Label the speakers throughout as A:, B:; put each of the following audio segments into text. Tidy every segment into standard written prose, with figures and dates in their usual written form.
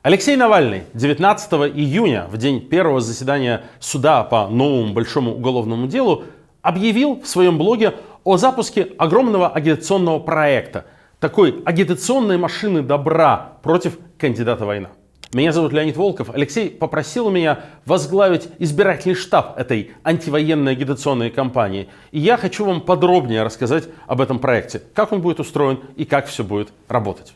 A: Алексей Навальный 19 июня, в день первого заседания суда по новому большому уголовному делу, объявил в своем блоге о запуске огромного агитационного проекта, такой агитационной машины добра против кандидата война. Меня зовут Леонид Волков. Алексей попросил меня возглавить избирательный штаб этой антивоенной агитационной кампании. И я хочу вам подробнее рассказать об этом проекте, как он будет устроен и как все будет работать.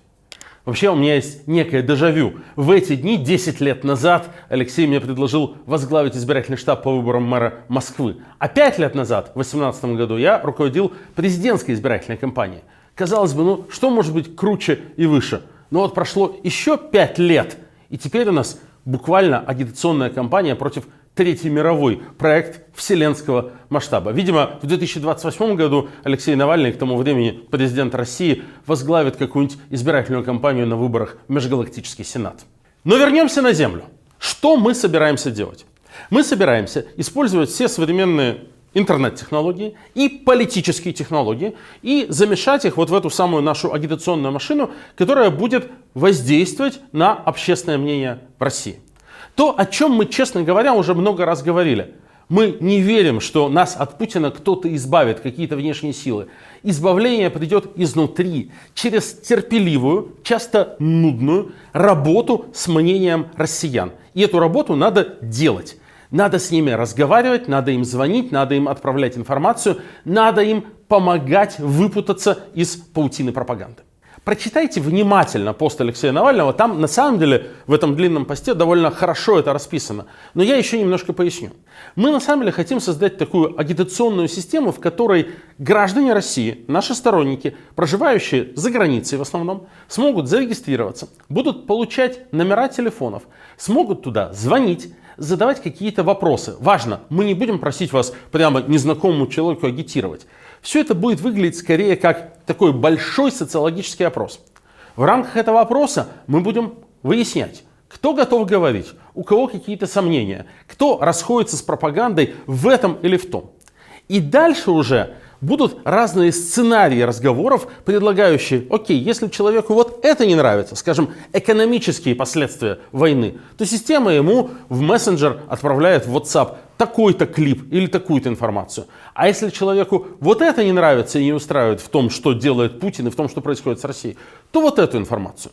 A: Вообще у меня есть некое дежавю. В эти дни, 10 лет назад, Алексей мне предложил возглавить избирательный штаб по выборам мэра Москвы. А 5 лет назад, в 2018 году, я руководил президентской избирательной кампанией. Казалось бы, что может быть круче и выше? Но вот прошло еще 5 лет, и теперь у нас буквально агитационная кампания против Третьей мировой, проект вселенского масштаба. Видимо, в 2028 году Алексей Навальный, к тому времени президент России, возглавит какую-нибудь избирательную кампанию на выборах в Межгалактический Сенат. Но вернемся на Землю. Что мы собираемся делать? Мы собираемся использовать все современные интернет-технологии и политические технологии и замешать их вот в эту самую нашу агитационную машину, которая будет воздействовать на общественное мнение в России. То, о чем мы, честно говоря, уже много раз говорили. Мы не верим, что нас от Путина кто-то избавит, какие-то внешние силы. Избавление придет изнутри, через терпеливую, часто нудную работу с мнением россиян. И эту работу надо делать. Надо с ними разговаривать, надо им звонить, надо им отправлять информацию, надо им помогать выпутаться из паутины пропаганды. Прочитайте внимательно пост Алексея Навального, там на самом деле в этом длинном посте довольно хорошо это расписано. Но я еще немножко поясню. Мы на самом деле хотим создать такую агитационную систему, в которой граждане России, наши сторонники, проживающие за границей в основном, смогут зарегистрироваться, будут получать номера телефонов, смогут туда звонить, задавать какие-то вопросы. Важно, мы не будем просить вас прямо незнакомому человеку агитировать. Все это будет выглядеть скорее как такой большой социологический опрос. В рамках этого опроса мы будем выяснять, кто готов говорить, у кого какие-то сомнения, кто расходится с пропагандой в этом или в том. И дальше уже будут разные сценарии разговоров, предлагающие, окей, если человеку вот это не нравится, скажем, экономические последствия войны, то система ему в мессенджер отправляет в WhatsApp такой-то клип или такую-то информацию. А если человеку вот это не нравится и не устраивает в том, что делает Путин и в том, что происходит с Россией, то вот эту информацию.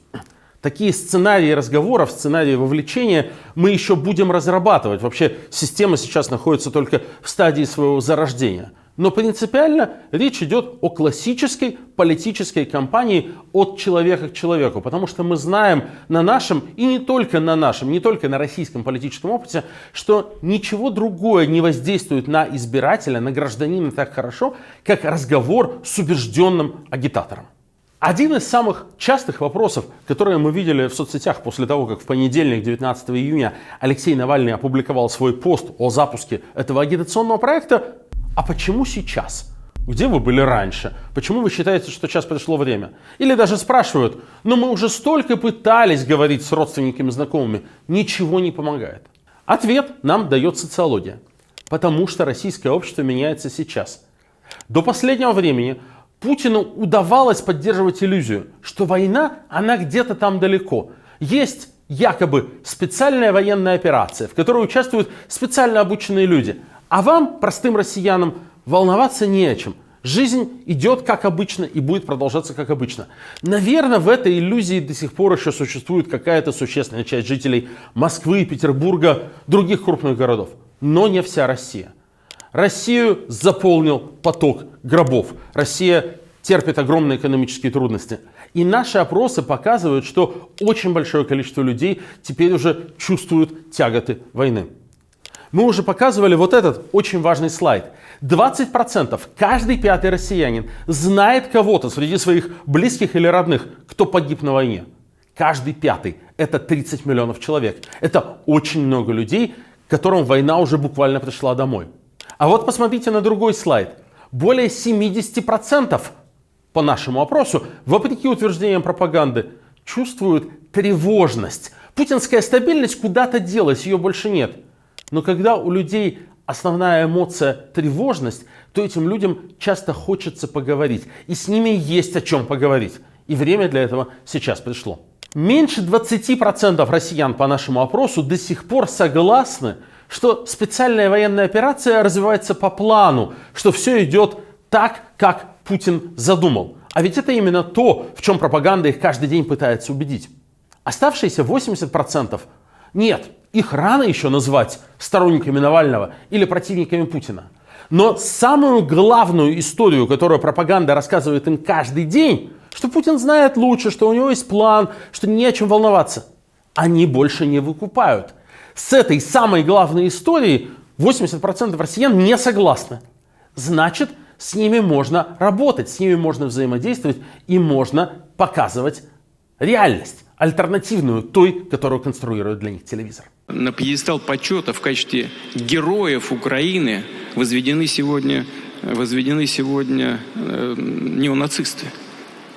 A: Такие сценарии разговоров, сценарии вовлечения мы еще будем разрабатывать. Вообще система сейчас находится только в стадии своего зарождения. Но принципиально речь идет о классической политической кампании от человека к человеку. Потому что мы знаем на нашем, и не только на нашем, не только на российском политическом опыте, что ничего другое не воздействует на избирателя, на гражданина так хорошо, как разговор с убежденным агитатором. Один из самых частых вопросов, которые мы видели в соцсетях после того, как в понедельник, 19 июня, Алексей Навальный опубликовал свой пост о запуске этого агитационного проекта: а почему сейчас? Где вы были раньше? Почему вы считаете, что сейчас пришло время? Или даже спрашивают: но мы уже столько пытались говорить с родственниками, знакомыми, ничего не помогает. Ответ нам дает социология. Потому что российское общество меняется сейчас. До последнего времени Путину удавалось поддерживать иллюзию, что война, она где-то там далеко. Есть якобы специальная военная операция, в которой участвуют специально обученные люди. А вам, простым россиянам, волноваться не о чем. Жизнь идет как обычно и будет продолжаться как обычно. Наверное, в этой иллюзии до сих пор еще существует какая-то существенная часть жителей Москвы, Петербурга, других крупных городов. Но не вся Россия. Россию заполнил поток гробов. Россия терпит огромные экономические трудности. И наши опросы показывают, что очень большое количество людей теперь уже чувствуют тяготы войны. Мы уже показывали вот этот очень важный слайд. 20%, каждый пятый россиянин знает кого-то среди своих близких или родных, кто погиб на войне. Каждый пятый. Это 30 миллионов человек. Это очень много людей, которым война уже буквально пришла домой. А вот посмотрите на другой слайд. Более 70% по нашему опросу, вопреки утверждениям пропаганды, чувствуют тревожность. Путинская стабильность куда-то делась, ее больше нет. Но когда у людей основная эмоция тревожность, то этим людям часто хочется поговорить. И с ними есть о чем поговорить. И время для этого сейчас пришло. Меньше 20% россиян по нашему опросу до сих пор согласны, что специальная военная операция развивается по плану, что все идет так, как Путин задумал. А ведь это именно то, в чем пропаганда их каждый день пытается убедить. Оставшиеся 80% нет, их рано еще назвать сторонниками Навального или противниками Путина. Но самую главную историю, которую пропаганда рассказывает им каждый день, что Путин знает лучше, что у него есть план, что не о чем волноваться, они больше не выкупают. С этой самой главной историей 80% россиян не согласны. Значит, с ними можно работать, с ними можно взаимодействовать и можно показывать реальность, альтернативную той, которую конструирует для них телевизор.
B: На пьедестал почета в качестве героев Украины возведены сегодня неонацисты,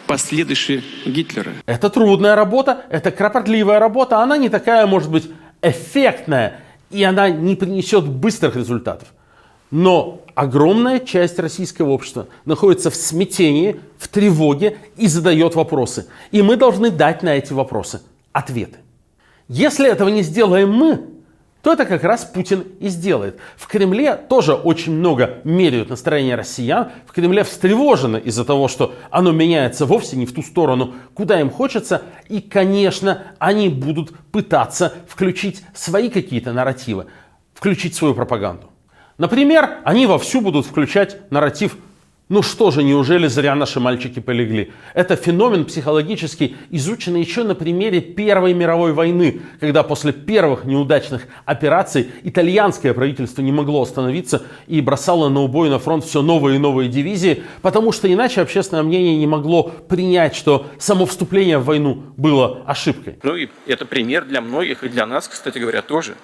B: последующие Гитлера.
A: Это трудная работа, это кропотливая работа, она не такая, может быть, эффектная, и она не принесет быстрых результатов. Но огромная часть российского общества находится в смятении, в тревоге и задает вопросы. И мы должны дать на эти вопросы ответы. Если этого не сделаем мы, то это как раз Путин и сделает. В Кремле тоже очень много меряют настроение россиян. В Кремле встревожены из-за того, что оно меняется вовсе не в ту сторону, куда им хочется. И, конечно, они будут пытаться включить свои какие-то нарративы, включить свою пропаганду. Например, они вовсю будут включать нарратив: ну что же, неужели зря наши мальчики полегли? Это феномен психологический, изученный еще на примере Первой мировой войны, когда после первых неудачных операций итальянское правительство не могло остановиться и бросало на убой на фронт все новые и новые дивизии, потому что иначе общественное мнение не могло принять, что само вступление в войну было ошибкой.
C: Ну и это пример для многих и для нас, кстати говоря, тоже.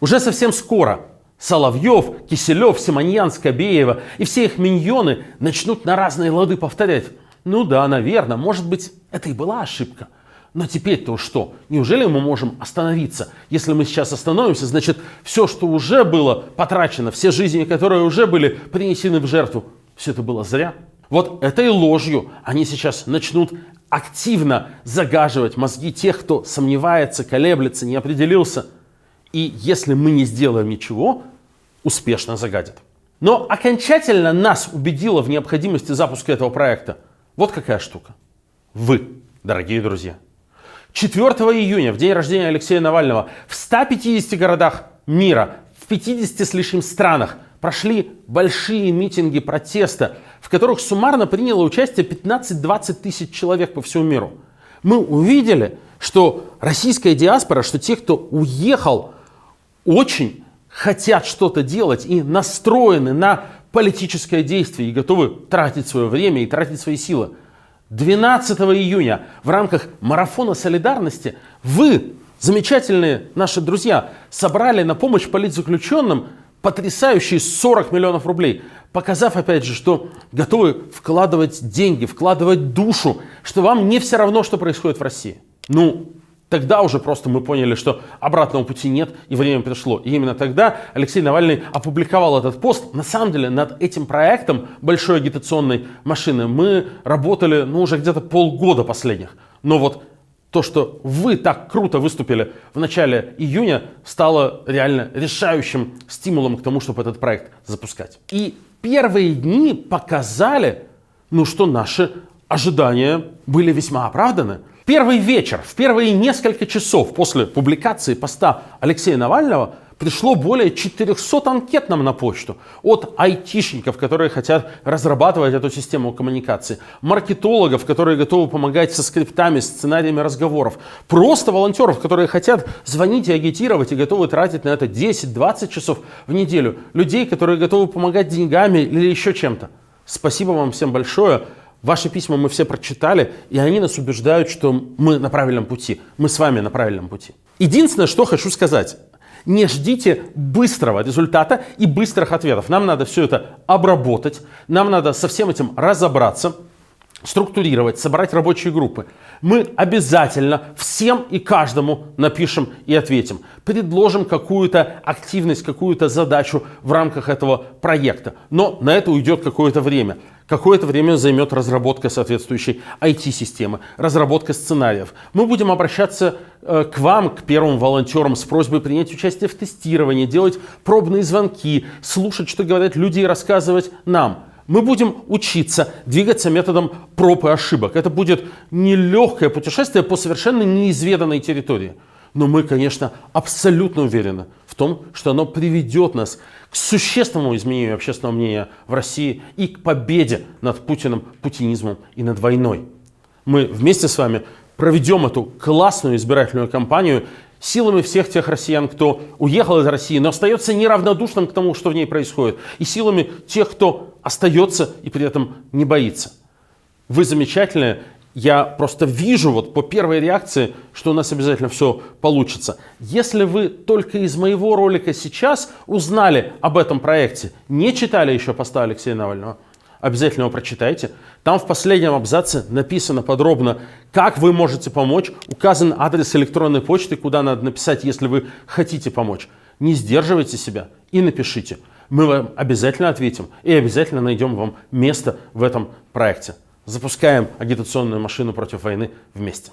A: Уже совсем скоро Соловьев, Киселев, Симоньян, Скобеева и все их миньоны начнут на разные лады повторять: ну да, наверное, может быть, это и была ошибка. Но теперь-то что? Неужели мы можем остановиться? Если мы сейчас остановимся, значит, все, что уже было потрачено, все жизни, которые уже были принесены в жертву, все это было зря. Вот этой ложью они сейчас начнут активно загаживать мозги тех, кто сомневается, колеблется, не определился. И если мы не сделаем ничего, успешно загадят. Но окончательно нас убедило в необходимости запуска этого проекта вот какая штука. Вы, дорогие друзья. 4 июня, в день рождения Алексея Навального, в 150 городах мира, в 50 с лишним странах прошли большие митинги протеста, в которых суммарно приняло участие 15-20 тысяч человек по всему миру. Мы увидели, что российская диаспора, что те, кто уехал, очень хотят что-то делать и настроены на политическое действие и готовы тратить свое время и тратить свои силы. 12 июня в рамках марафона солидарности вы, замечательные наши друзья, собрали на помощь политзаключенным потрясающие 40 миллионов рублей, показав опять же, что готовы вкладывать деньги, вкладывать душу, что вам не все равно, что происходит в России. Ну, тогда уже просто мы поняли, что обратного пути нет, и время пришло. И именно тогда Алексей Навальный опубликовал этот пост. На самом деле над этим проектом большой агитационной машины мы работали уже где-то полгода последних. Но вот то, что вы так круто выступили в начале июня, стало реально решающим стимулом к тому, чтобы этот проект запускать. И первые дни показали, что наши ожидания были весьма оправданы. Первый вечер, в первые несколько часов после публикации поста Алексея Навального пришло более 400 анкет нам на почту от айтишников, которые хотят разрабатывать эту систему коммуникации, маркетологов, которые готовы помогать со скриптами, сценариями разговоров, просто волонтеров, которые хотят звонить и агитировать и готовы тратить на это 10-20 часов в неделю, людей, которые готовы помогать деньгами или еще чем-то. Спасибо вам всем большое. Ваши письма мы все прочитали, и они нас убеждают, что мы на правильном пути. Мы с вами на правильном пути. Единственное, что хочу сказать. Не ждите быстрого результата и быстрых ответов. Нам надо все это обработать. Нам надо со всем этим разобраться, структурировать, собрать рабочие группы. Мы обязательно всем и каждому напишем и ответим. Предложим какую-то активность, какую-то задачу в рамках этого проекта. Но на это уйдет какое-то время. Какое-то время займет разработка соответствующей IT-системы, разработка сценариев. Мы будем обращаться к вам, к первым волонтерам, с просьбой принять участие в тестировании, делать пробные звонки, слушать, что говорят люди, и рассказывать нам. Мы будем учиться двигаться методом проб и ошибок. Это будет нелегкое путешествие по совершенно неизведанной территории. Но мы, конечно, абсолютно уверены в том, что оно приведет нас к существенному изменению общественного мнения в России и к победе над Путиным, путинизмом и над войной. Мы вместе с вами проведем эту классную избирательную кампанию силами всех тех россиян, кто уехал из России, но остается неравнодушным к тому, что в ней происходит, и силами тех, кто остается и при этом не боится. Вы замечательные. Я просто вижу вот по первой реакции, что у нас обязательно все получится. Если вы только из моего ролика сейчас узнали об этом проекте, не читали еще поста Алексея Навального, обязательно его прочитайте. Там в последнем абзаце написано подробно, как вы можете помочь. Указан адрес электронной почты, куда надо написать, если вы хотите помочь. Не сдерживайте себя и напишите. Мы вам обязательно ответим и обязательно найдем вам место в этом проекте. Запускаем агитационную машину против войны вместе.